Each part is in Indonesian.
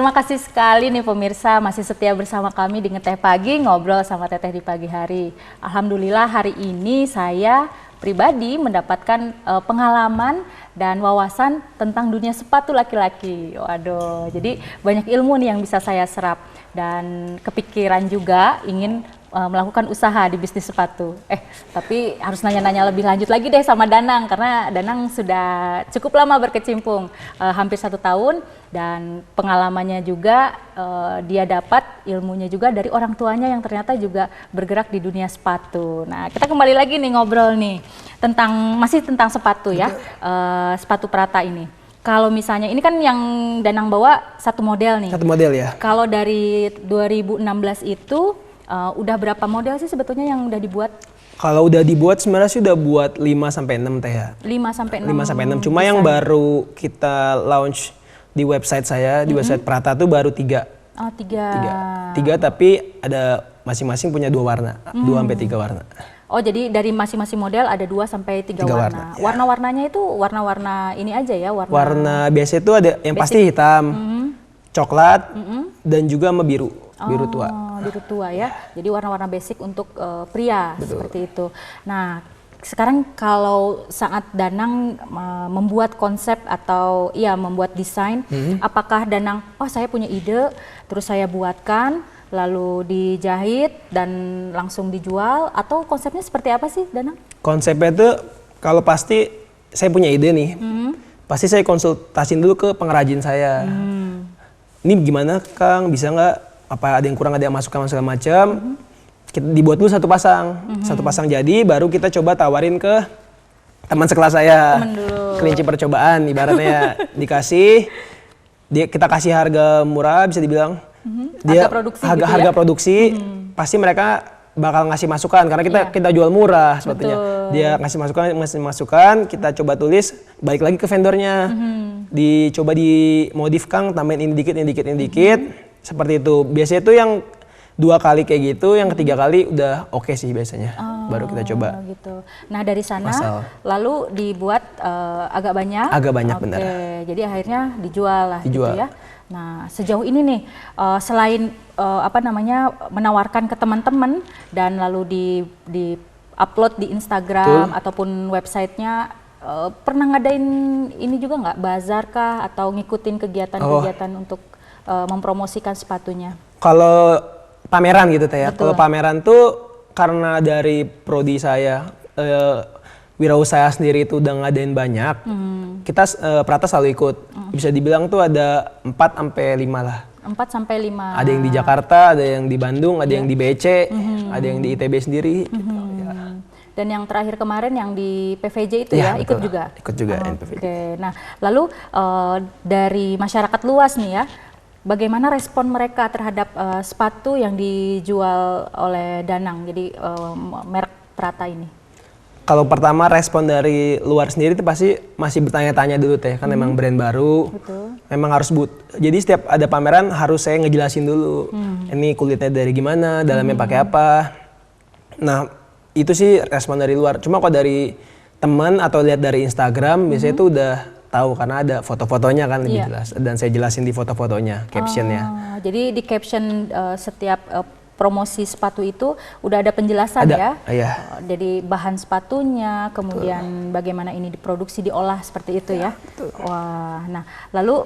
Terima kasih sekali nih pemirsa masih setia bersama kami di Ngeteh Pagi, ngobrol sama Teteh di pagi hari. Alhamdulillah hari ini saya pribadi mendapatkan pengalaman dan wawasan tentang dunia sepatu laki-laki. Waduh, jadi banyak ilmu nih yang bisa saya serap dan kepikiran juga ingin melakukan usaha di bisnis sepatu. Tapi harus nanya-nanya lebih lanjut lagi deh sama Danang, karena Danang sudah cukup lama berkecimpung, hampir 1 tahun, dan pengalamannya juga dia dapat ilmunya juga dari orang tuanya yang ternyata juga bergerak di dunia sepatu. Nah, kita kembali lagi nih ngobrol nih masih tentang sepatu ya, sepatu Prata ini. Kalau misalnya ini kan yang Danang bawa 1 model nih. 1 model ya. Kalau dari 2016 itu udah berapa model sih sebetulnya yang udah dibuat? Kalau udah dibuat sebenarnya sih udah buat 5-6 teh ya. 5-6. 5-6. Cuma yang baru kita launch di website saya, di website Prata tuh baru 3. Oh, 3. 3 tapi ada masing-masing punya 2 warna, 2-3 warna. Oh, jadi dari masing-masing model ada 2-3 warna. Ya. Warna-warnanya itu warna-warna ini aja ya? Warna biasa itu ada yang pasti hitam, coklat, dan juga sama biru. Biru tua. Biru tua ya. Jadi warna-warna basic untuk pria. Betul. Seperti itu. Nah, sekarang kalau saat Danang membuat konsep atau membuat desain, apakah Danang, saya punya ide, terus saya buatkan, lalu dijahit dan langsung dijual, atau konsepnya seperti apa sih Danang? Konsepnya itu kalau pasti saya punya ide nih, pasti saya konsultasiin dulu ke pengrajin saya. Ini gimana Kang, bisa nggak? Apa ada yang kurang, ada yang masukan segala macam, kita dibuat dulu 1 pasang, 1 pasang jadi, baru kita coba tawarin ke teman sekelas saya, kelinci percobaan ibaratnya. Dikasih, kita kasih harga murah bisa dibilang, dia harga produksi, pasti mereka bakal ngasih masukan karena kita jual murah sebetulnya. Dia ngasih masukan, kita coba tulis, balik lagi ke vendornya, dicoba dimodif Kang, tambahin ini dikit, ini dikit. Seperti itu. Biasanya itu yang 2 kali kayak gitu, yang 3 kali udah oke sih biasanya. Baru kita coba. Gitu. Nah, dari sana lalu dibuat agak banyak. Agak banyak, benar. Jadi akhirnya dijual lah gitu ya. Nah, sejauh ini nih selain menawarkan ke teman-teman dan lalu di upload di Instagram ataupun websitenya, pernah ngadain ini juga nggak, bazar kah atau ngikutin kegiatan-kegiatan untuk mempromosikan sepatunya? Kalau pameran gitu teh ya. Kalau pameran tuh karena dari prodi saya, wirausaha sendiri itu udah ngadain banyak, kita Prata selalu ikut. Bisa dibilang tuh ada 4-5 lah. 4-5. Ada yang di Jakarta, ada yang di Bandung, ada yang di BC, ada yang di ITB sendiri. Gitu, ya. Dan yang terakhir kemarin yang di PVJ itu ya, ikut juga? Ikut juga yang PVJ. Oke, nah lalu dari masyarakat luas nih ya, bagaimana respon mereka terhadap sepatu yang dijual oleh Danang, jadi merek Prata ini? Kalau pertama respon dari luar sendiri itu pasti masih bertanya-tanya dulu teh, kan memang brand baru, memang harus jadi setiap ada pameran harus saya ngejelasin dulu, ini kulitnya dari gimana, dalamnya pakai apa. Nah itu sih respon dari luar. Cuma kalau dari teman atau lihat dari Instagram biasanya itu udah tahu karena ada foto-fotonya kan lebih jelas, dan saya jelasin di foto-fotonya, captionnya. Jadi di caption setiap promosi sepatu itu udah ada penjelasan ya? Iya. Jadi bahan sepatunya, kemudian bagaimana ini diproduksi, diolah seperti itu ya? Betul. Wah, nah lalu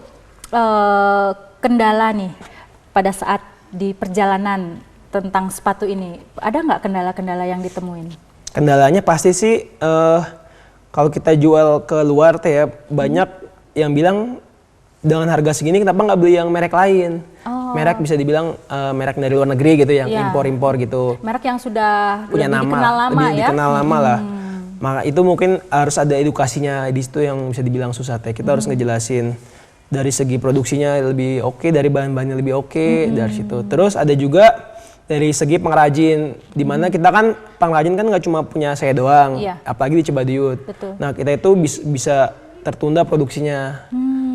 kendala nih pada saat di perjalanan tentang sepatu ini, ada nggak kendala-kendala yang ditemuin? Kendalanya pasti sih kalau kita jual ke luar teh ya, banyak yang bilang dengan harga segini kenapa nggak beli yang merek lain? Merek bisa dibilang merek dari luar negeri gitu, yang impor-impor gitu. Merek yang sudah punya nama, dikenal lama ya? Dikenal lama lah. Maka itu mungkin harus ada edukasinya di situ yang bisa dibilang susah teh. Kita harus ngejelasin dari segi produksinya lebih oke, dari bahan-bahannya lebih oke, dari situ. Terus ada juga dari segi pengrajin, dimana kita kan pengrajin kan nggak cuma punya saya doang, apalagi di Cibaduyut. Nah kita itu bisa tertunda produksinya.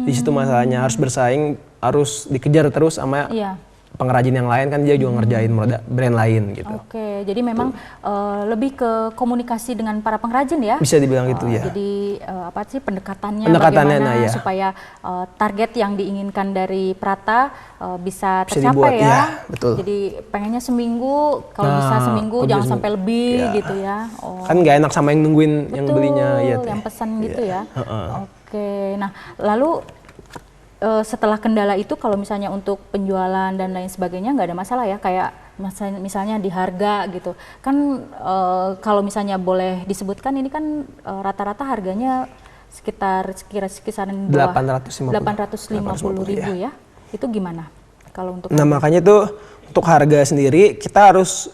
Di situ masalahnya, harus bersaing, harus dikejar terus sama pengrajin yang lain kan dia juga ngerjain brand lain gitu. Oke, jadi memang lebih ke komunikasi dengan para pengrajin ya? Bisa dibilang gitu ya. Jadi apa sih pendekatannya Pendekatannya, bagaimana ya. supaya target yang diinginkan dari Prata bisa tercapai dibuat, ya? ya, betul. Jadi pengennya seminggu, kalau bisa seminggu jangan sampai lebih gitu ya? Oh. Kan nggak enak sama yang nungguin yang belinya. Betul, yang pesan gitu ya? Oke, nah lalu setelah kendala itu kalau misalnya untuk penjualan dan lain sebagainya nggak ada masalah ya, kayak misalnya di harga gitu kan, kalau misalnya boleh disebutkan ini kan rata-rata harganya kisaran 850 ribu ya. Itu gimana kalau untuk Nah makanya tuh untuk harga sendiri kita harus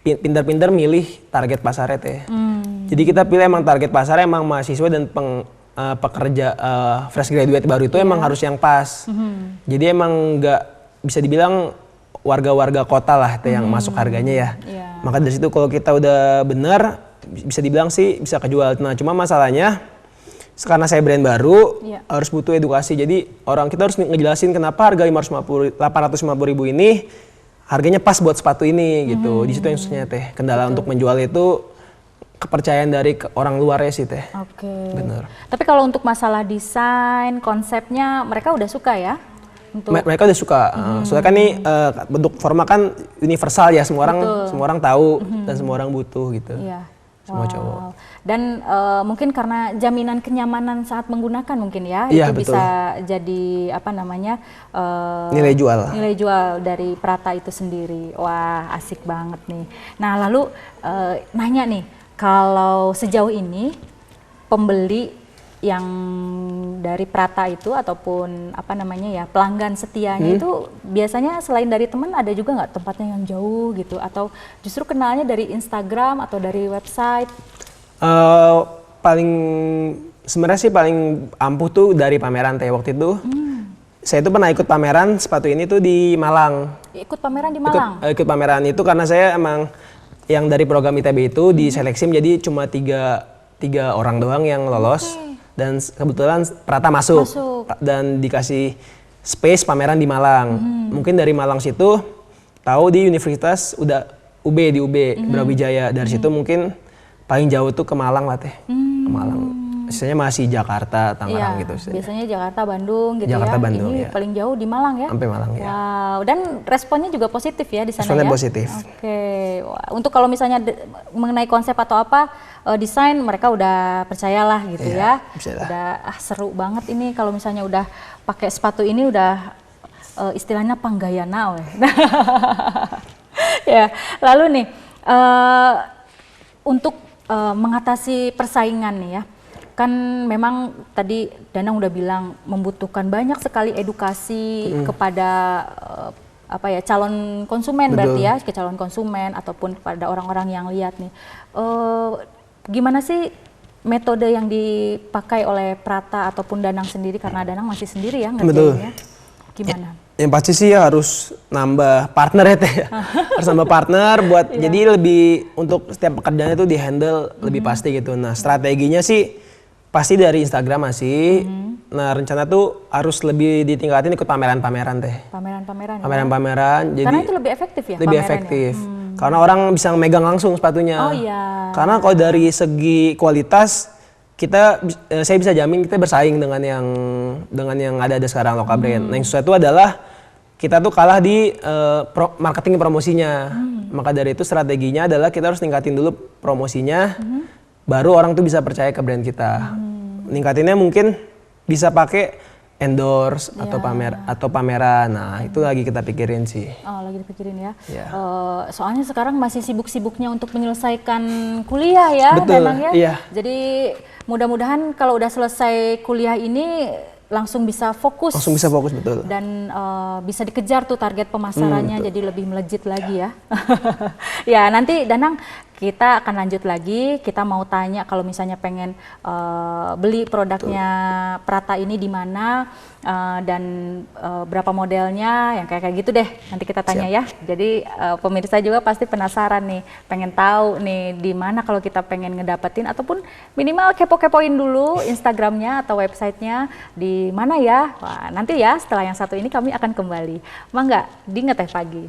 pintar-pintar milih target pasarnya teh. Jadi kita pilih emang target pasarnya emang mahasiswa dan pekerja fresh graduate baru itu emang harus yang pas. Jadi emang nggak bisa dibilang warga-warga kota lah yang masuk harganya ya. Maka dari situ kalau kita udah benar bisa dibilang sih bisa kejual. Nah cuma masalahnya karena saya brand baru harus butuh edukasi. Jadi kita harus ngejelasin kenapa harga 850 ribu ini harganya pas buat sepatu ini gitu. Di situ yang susahnya teh. Kendala untuk menjual itu kepercayaan dari orang luarnya sih teh. Oke. Bener. Tapi kalau untuk masalah desain, konsepnya mereka udah suka ya? Mereka udah suka. Soalnya kan nih bentuk formal kan universal ya, semua orang tahu dan semua orang butuh gitu. Iya. Semua cowok. Dan mungkin karena jaminan kenyamanan saat menggunakan mungkin ya, iya, itu betul. bisa jadi apa namanya nilai jual. Nilai jual dari Prata itu sendiri. Wah asik banget nih. Nah lalu nanya nih, kalau sejauh ini pembeli yang dari Prata itu ataupun apa namanya ya pelanggan setianya itu biasanya selain dari teman ada juga nggak tempatnya yang jauh gitu, atau justru kenalnya dari Instagram atau dari website? Sebenarnya sih paling ampuh tuh dari pameran teh waktu itu. Saya tuh pernah ikut pameran sepatu ini tuh di Malang. Ikut pameran di Malang? Ikut pameran itu karena saya emang yang dari program ITB itu diseleksi jadi cuma tiga orang doang yang lolos. Dan kebetulan Prata masuk dan dikasih space pameran di Malang. Mungkin dari Malang situ tahu di universitas udah di UB Brawijaya. Dari situ mungkin paling jauh tuh ke Malang lah teh. Ke Malang. Biasanya masih Jakarta, Tangerang gitu. Biasanya Jakarta, Bandung gitu Jakarta, ya. Bandung, ini paling jauh di Malang ya? Sampai Malang ya. Wow, dan responnya juga positif ya di sana. Responnya ya? positif. Oke, wah, untuk kalau misalnya mengenai konsep atau apa, desain mereka udah percayalah gitu ya. Udah seru banget ini kalau misalnya udah pakai sepatu ini udah istilahnya panggayana weh. Ya, lalu nih untuk mengatasi persaingan nih ya. Kan memang tadi Danang udah bilang membutuhkan banyak sekali edukasi kepada calon konsumen. Betul. Berarti ya, ke calon konsumen ataupun kepada orang-orang yang lihat nih. Gimana sih metode yang dipakai oleh Prata ataupun Danang sendiri, karena Danang masih sendiri ya ngerjainnya? Gimana? Yang pasti sih harus nambah partner ya teh. Harus nambah partner buat jadi lebih untuk setiap pekerjaannya itu di handle lebih pasti gitu. Nah strateginya sih pasti dari Instagram masih. Nah rencana tuh harus lebih ditingkatin ikut pameran-pameran teh. Pameran-pameran ya? Pameran-pameran. Jadi karena itu lebih efektif ya? Lebih efektif. Karena orang bisa megang langsung sepatunya. Oh iya. Karena kalau dari segi kualitas, saya bisa jamin kita bersaing dengan yang ada sekarang lokal brand. Nah yang susah itu adalah kita tuh kalah di marketing promosinya. Maka dari itu strateginya adalah kita harus ningkatin dulu promosinya. Baru orang tuh bisa percaya ke brand kita. Ningkatinnya mungkin bisa pakai endorse atau pameran. Nah, itu lagi kita pikirin sih. Oh, lagi dipikirin ya. Soalnya sekarang masih sibuk-sibuknya untuk menyelesaikan kuliah ya, Danang ya. Iya. Jadi mudah-mudahan kalau udah selesai kuliah ini langsung bisa fokus. Langsung bisa fokus, betul. Dan bisa dikejar tuh target pemasarannya jadi lebih melejit lagi ya. Ya, nanti Danang kita akan lanjut lagi. Kita mau tanya kalau misalnya pengen beli produknya Prata ini di mana dan berapa modelnya, yang kayak gitu deh. Nanti kita tanya ya. Jadi pemirsa juga pasti penasaran nih, pengen tahu nih di mana kalau kita pengen ngedapetin ataupun minimal kepo-kepoin dulu Instagramnya atau websitenya di mana ya. Wah, nanti ya setelah yang satu ini kami akan kembali. Mangga di Ngeteh Pagi.